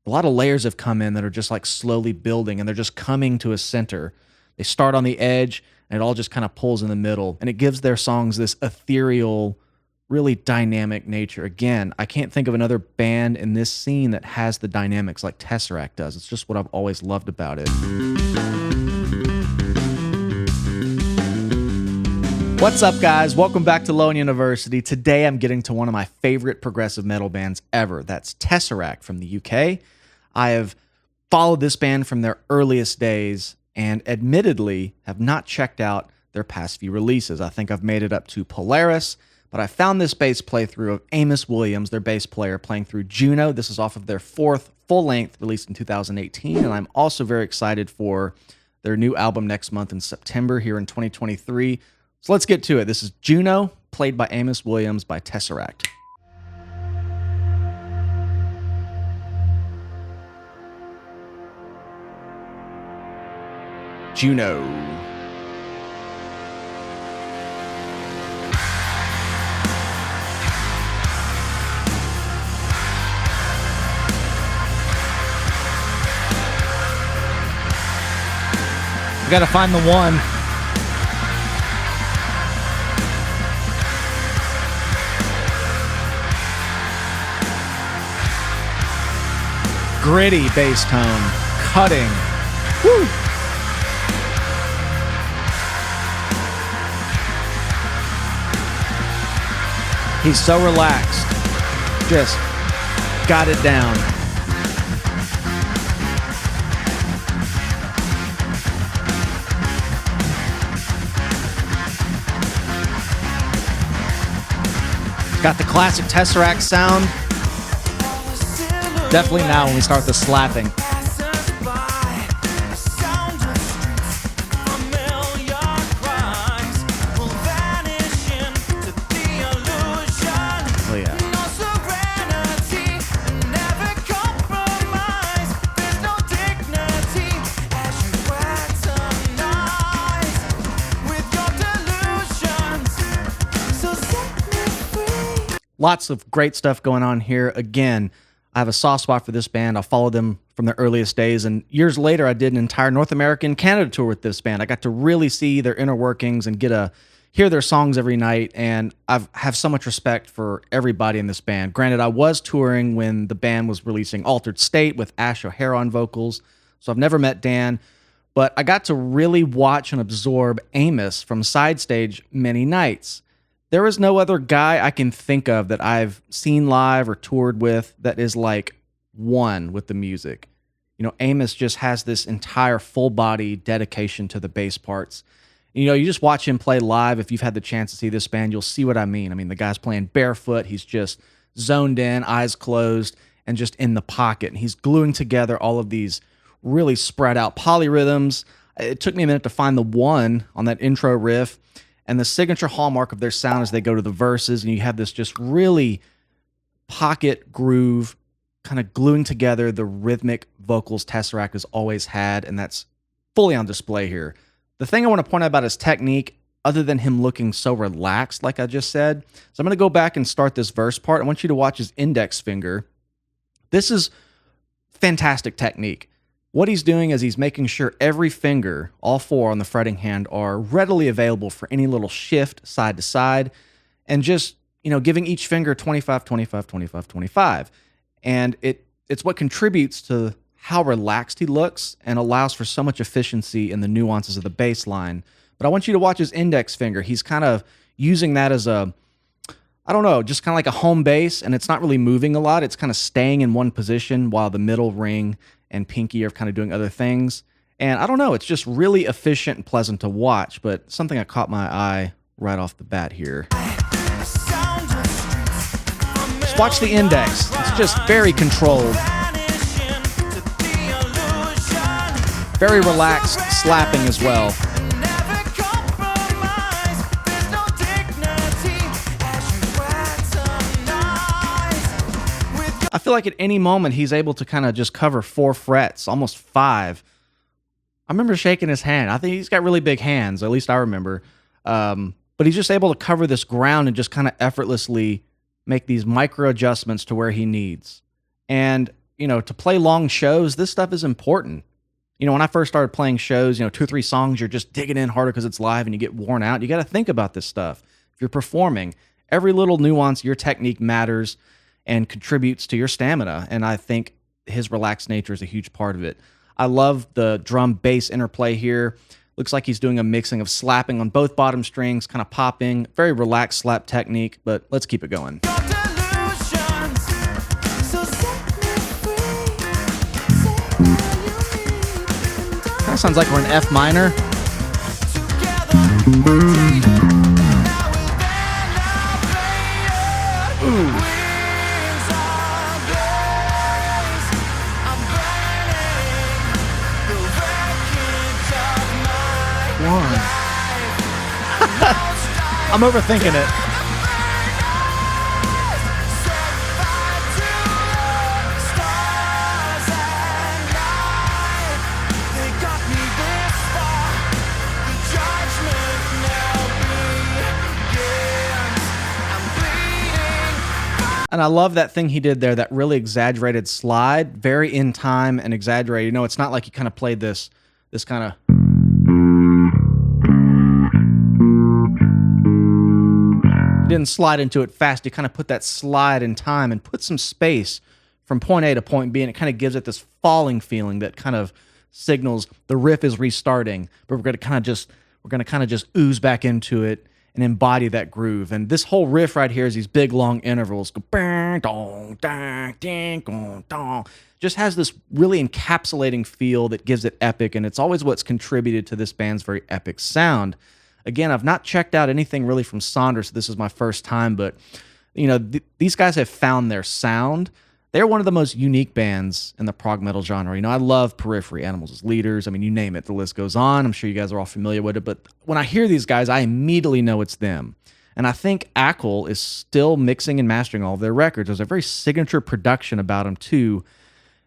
a lot of layers have come in that are just like slowly building, and they're just coming to a center. They start on the edge, and it all just kind of pulls in the middle, and it gives their songs this ethereal, really dynamic nature. Again, I can't think of another band in this scene that has the dynamics like TesseracT does. It's just what I've always loved about it. What's up, guys? Welcome back to Lone University. Today I'm getting to one of my favorite progressive metal bands ever. That's TesseracT from the UK. I have followed this band from their earliest days and admittedly have not checked out their past few releases. I think I've made it up to Polaris, but I found this bass playthrough of Amos Williams, their bass player, playing through Juno. This is off of their fourth full-length released in 2018, and I'm also very excited for their new album next month in September here in 2023. So let's get to it. This is Juno, played by Amos Williams by TesseracT. Juno. We gotta find the one. Gritty bass tone, cutting. Woo! He's so relaxed. Just got it down. Got the classic TesseracT sound. Definitely now when we start the slapping. Oh yeah. Lots of great stuff going on here. Again, I have a soft spot for this band. I followed them from their earliest days, and years later I did an entire North American Canada tour with this band. I got to really see their inner workings and hear their songs every night, and I have so much respect for everybody in this band. Granted, I was touring when the band was releasing Altered State with Ash O'Hara on vocals, so I've never met Dan, but I got to really watch and absorb Amos from side stage many nights. There is no other guy I can think of that I've seen live or toured with that is like one with the music. You know, Amos just has this entire full body dedication to the bass parts. You know, you just watch him play live. If you've had the chance to see this band, you'll see what I mean. I mean, the guy's playing barefoot. He's just zoned in, eyes closed, and just in the pocket. And he's gluing together all of these really spread out polyrhythms. It took me a minute to find the one on that intro riff. And the signature hallmark of their sound as they go to the verses, and you have this just really pocket groove kind of gluing together the rhythmic vocals TesseracT has always had, and that's fully on display here. The thing I want to point out about his technique, other than him looking so relaxed, like I just said, so I'm going to go back and start this verse part. I want you to watch his index finger. This is fantastic technique. What he's doing is he's making sure every finger, all four on the fretting hand, are readily available for any little shift side to side, and just, you know, giving each finger 25, 25, 25, 25. And it's what contributes to how relaxed he looks and allows for so much efficiency in the nuances of the bass line. But I want you to watch his index finger. He's kind of using that as a, I don't know, just kind of like a home base, and it's not really moving a lot. It's kind of staying in one position while the middle ring and pinky are kind of doing other things. And I don't know, it's just really efficient and pleasant to watch, but something that caught my eye right off the bat here. Just watch the index. It's just very controlled. Very relaxed slapping as well. I feel like at any moment he's able to kind of just cover 4 frets, almost 5. I remember shaking his hand. I think he's got really big hands, at least I remember. But he's just able to cover this ground and just kind of effortlessly make these micro adjustments to where he needs. And to play long shows, this stuff is important. When I first started playing shows, 2 or 3 songs, you're just digging in harder because it's live and you get worn out. You got to think about this stuff. If you're performing, every little nuance, your technique matters and contributes to your stamina. And I think his relaxed nature is a huge part of it. I love the drum bass interplay here. Looks like he's doing a mixing of slapping on both bottom strings, kind of popping, very relaxed slap technique, but let's keep it going. Kind of sounds like we're in F minor. Ooh. I'm overthinking it. And I love that thing he did there, that really exaggerated slide, very in time and exaggerated. It's not like he kind of played this kind of. Didn't slide into it fast. He kind of put that slide in time and put some space from point A to point B, and it kind of gives it this falling feeling that kind of signals the riff is restarting, but we're going to kind of just ooze back into it and embody that groove. And this whole riff right here is these big long intervals. Just has this really encapsulating feel that gives it epic, and it's always what's contributed to this band's very epic sound. Again, I've not checked out anything really from Sonder, so this is my first time, but these guys have found their sound. They're one of the most unique bands in the prog metal genre. I love Periphery, Animals as Leaders. I mean, you name it, the list goes on. I'm sure you guys are all familiar with it, but when I hear these guys, I immediately know it's them. And I think Ackle is still mixing and mastering all of their records. There's a very signature production about them, too,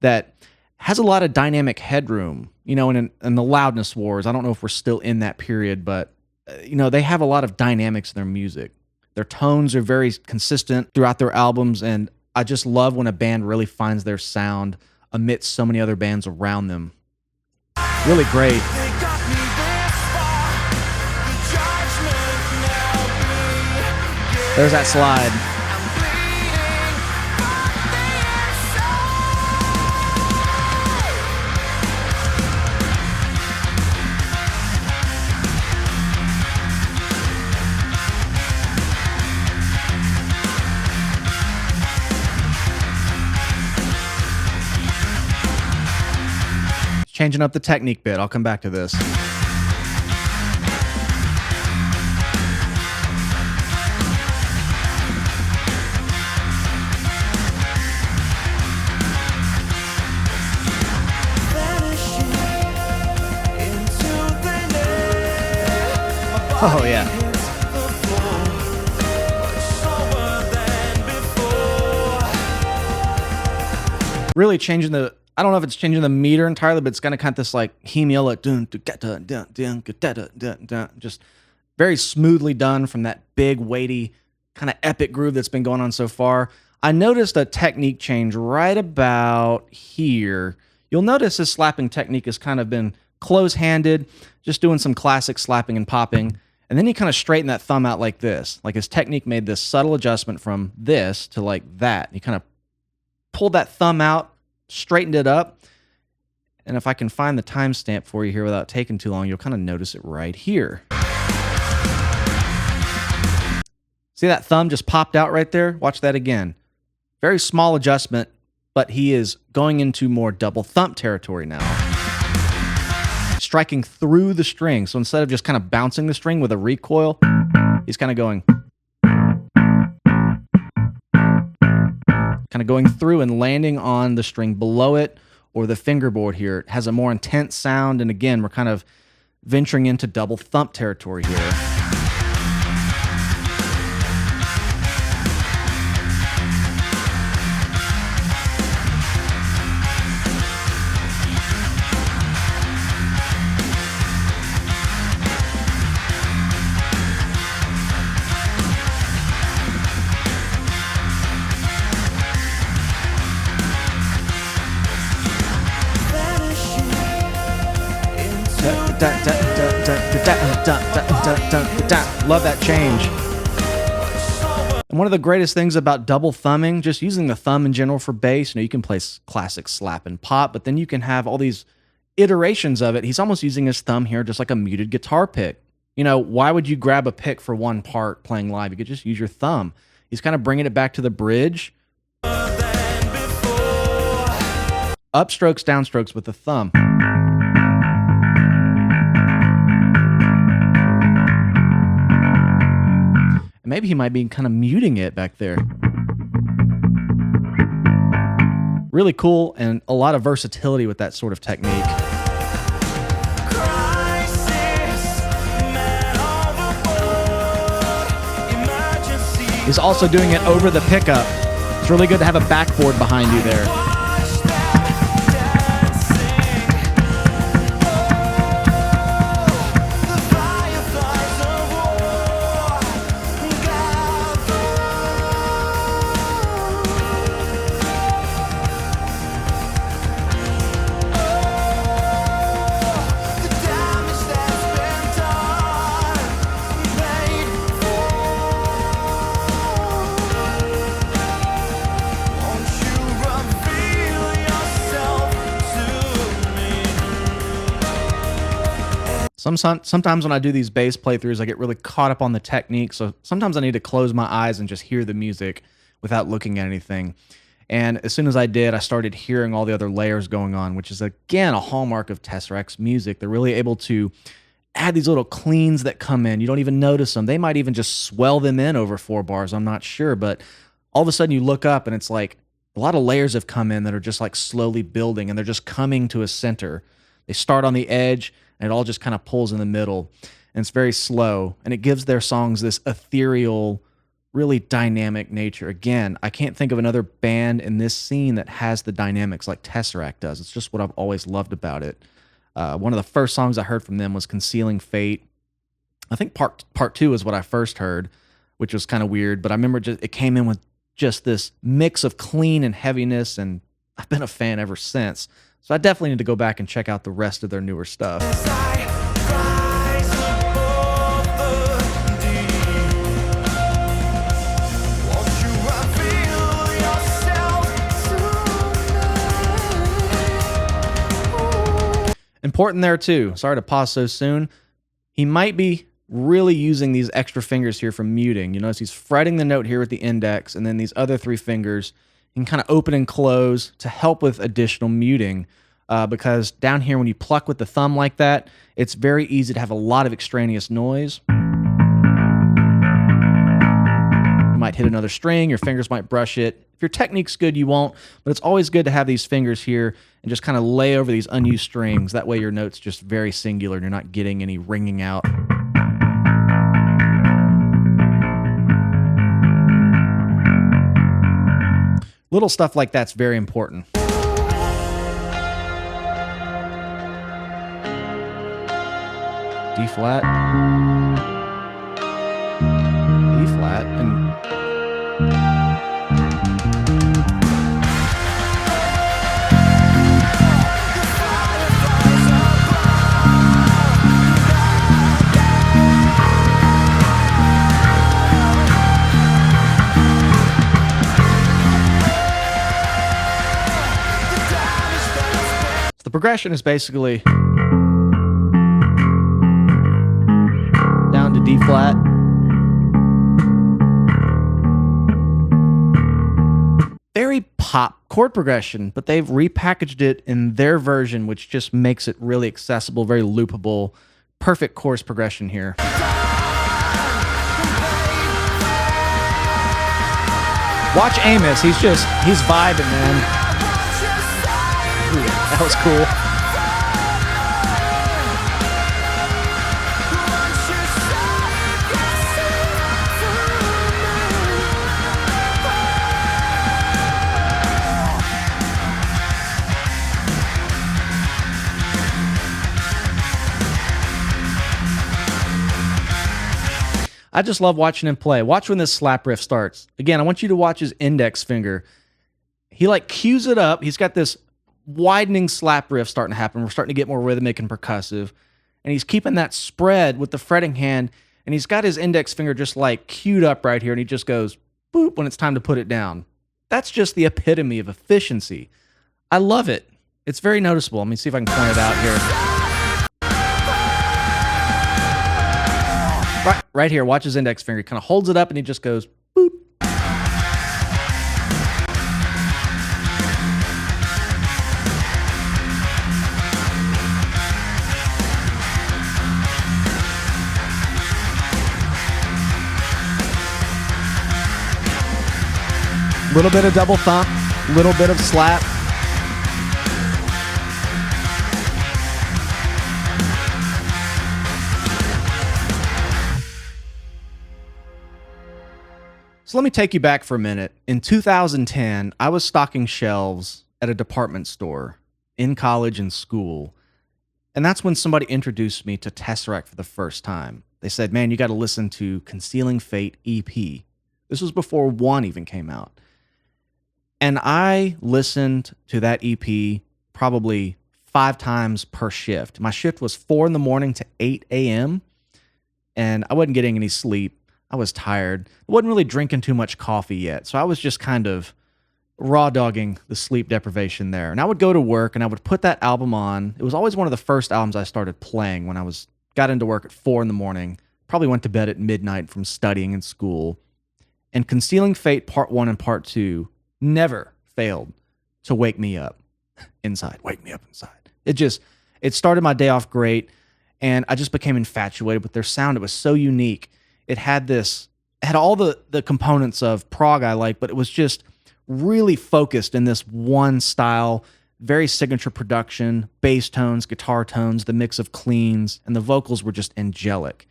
that has a lot of dynamic headroom, and the loudness wars. I don't know if we're still in that period, but they have a lot of dynamics in their music. Their tones are very consistent throughout their albums, and I just love when a band really finds their sound amidst so many other bands around them. Really great. There's that slide. Changing up the technique bit. I'll come back to this. Oh, yeah. Really changing the, I don't know if it's changing the meter entirely, but it's kind of this like hemiola, just very smoothly done from that big, weighty, kind of epic groove that's been going on so far. I noticed a technique change right about here. You'll notice his slapping technique has kind of been close-handed, just doing some classic slapping and popping. And then he kind of straightened that thumb out like this. Like his technique made this subtle adjustment from this to like that. He kind of pulled that thumb out, straightened it up. And if I can find the timestamp for you here without taking too long, you'll kind of notice it right here. See that thumb just popped out right there? Watch that again. Very small adjustment, but he is going into more double thump territory now. Striking through the string. So instead of just kind of bouncing the string with a recoil, he's kind of going through and landing on the string below it or the fingerboard here. It has a more intense sound, and again, we're kind of venturing into double thump territory here. Love that change. And one of the greatest things about double thumbing, just using the thumb in general for bass, you can play classic slap and pop, but then you can have all these iterations of it. He's almost using his thumb here just like a muted guitar pick. Why would you grab a pick for one part playing live? You could just use your thumb. He's kind of bringing it back to the bridge. Upstrokes, downstrokes with the thumb. And maybe he might be kind of muting it back there. Really cool, and a lot of versatility with that sort of technique. He's also doing it over the pickup. It's really good to have a backboard behind you there. Sometimes when I do these bass playthroughs, I get really caught up on the technique. So sometimes I need to close my eyes and just hear the music without looking at anything. And as soon as I did, I started hearing all the other layers going on, which is, again, a hallmark of TesseracT's music. They're really able to add these little cleans that come in. You don't even notice them. They might even just swell them in over 4 bars. I'm not sure. But all of a sudden you look up and it's like a lot of layers have come in that are just like slowly building, and they're just coming to a center. They start on the edge, and it all just kind of pulls in the middle, and it's very slow, and it gives their songs this ethereal, really dynamic nature. Again, I can't think of another band in this scene that has the dynamics like TesseracT does. It's just what I've always loved about it. One of the first songs I heard from them was Concealing Fate. I think part 2 is what I first heard, which was kind of weird, but I remember it came in with just this mix of clean and heaviness, and I've been a fan ever since. So I definitely need to go back and check out the rest of their newer stuff. Important there too. Sorry to pause so soon. He might be really using these extra fingers here for muting. You notice he's fretting the note here with the index, and then these other 3 fingers you can kind of open and close to help with additional muting, because down here when you pluck with the thumb like that, it's very easy to have a lot of extraneous noise. You might hit another string, your fingers might brush it. If your technique's good, you won't, but it's always good to have these fingers here and just kind of lay over these unused strings. That way your note's just very singular and you're not getting any ringing out. Little stuff like that's very important. D flat, E flat, and the progression is basically down to D flat, very pop chord progression, but they've repackaged it in their version, which just makes it really accessible, very loopable, perfect chorus progression here. Watch Amos, he's vibing, man. That was cool. I just love watching him play. Watch when this slap riff starts. Again, I want you to watch his index finger. He like cues it up. He's got this widening slap riff starting to happen. We're starting to get more rhythmic and percussive. and he's keeping that spread with the fretting hand, and he's got his index finger just like queued up right here, and he just goes boop when it's time to put it down. That's just the epitome of efficiency. I love it. It's very noticeable. Let me see if I can point it out here. Right here, watch his index finger. He kind of holds it up and he just goes boop. Little bit of double thump, little bit of slap. So let me take you back for a minute. In 2010, I was stocking shelves at a department store in college and school. And that's when somebody introduced me to TesseracT for the first time. They said, man, you got to listen to Concealing Fate EP. This was before 1 even came out. And I listened to that EP probably 5 times per shift. My shift was 4 in the morning to 8 a.m. And I wasn't getting any sleep. I was tired. I wasn't really drinking too much coffee yet. So I was just kind of raw dogging the sleep deprivation there. And I would go to work and I would put that album on. It was always one of the first albums I started playing when I got into work at 4 in the morning. Probably went to bed at midnight from studying in school. And Concealing Fate Part 1 and Part 2 never failed to wake me up inside. Wake me up inside. It started my day off great, and I just became infatuated with their sound. It was so unique. It had all the components of prog I like, but it was just really focused in this one style, very signature production, bass tones, guitar tones, the mix of cleans, and the vocals were just angelic.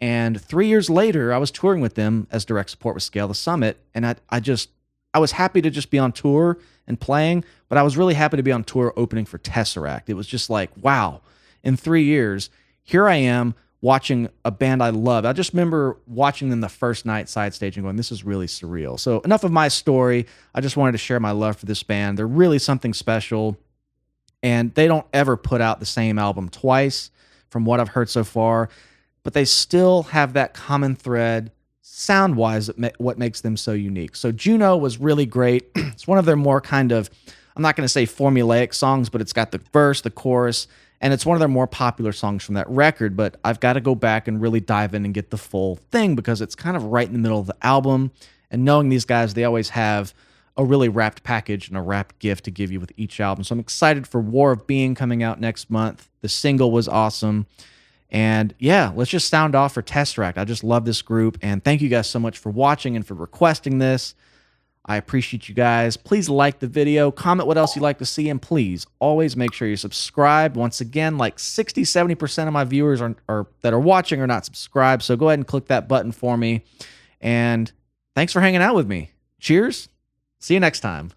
And 3 years later, I was touring with them as direct support with Scale the Summit, and I was happy to just be on tour and playing, but I was really happy to be on tour opening for TesseracT. It was just like, wow, in 3 years, here I am watching a band I love. I just remember watching them the first night side stage and going, this is really surreal. So enough of my story. I just wanted to share my love for this band. They're really something special, and they don't ever put out the same album twice from what I've heard so far, but they still have that common thread sound-wise, what makes them so unique. So Juno was really great. It's one of their more kind of, I'm not going to say formulaic songs, but it's got the verse, the chorus, and it's one of their more popular songs from that record, but I've got to go back and really dive in and get the full thing because it's kind of right in the middle of the album, and knowing these guys, they always have a really wrapped package and a wrapped gift to give you with each album. So I'm excited for War of Being coming out next month. The single was awesome. And yeah, let's just sound off for TesseracT. I just love this group, and thank you guys so much for watching and for requesting this. I appreciate you guys. Please like the video, comment what else you'd like to see, and please always make sure you subscribe. Once again, like 60-70% of my viewers that are watching are not subscribed, so go ahead and click that button for me. And thanks for hanging out with me. Cheers. See you next time.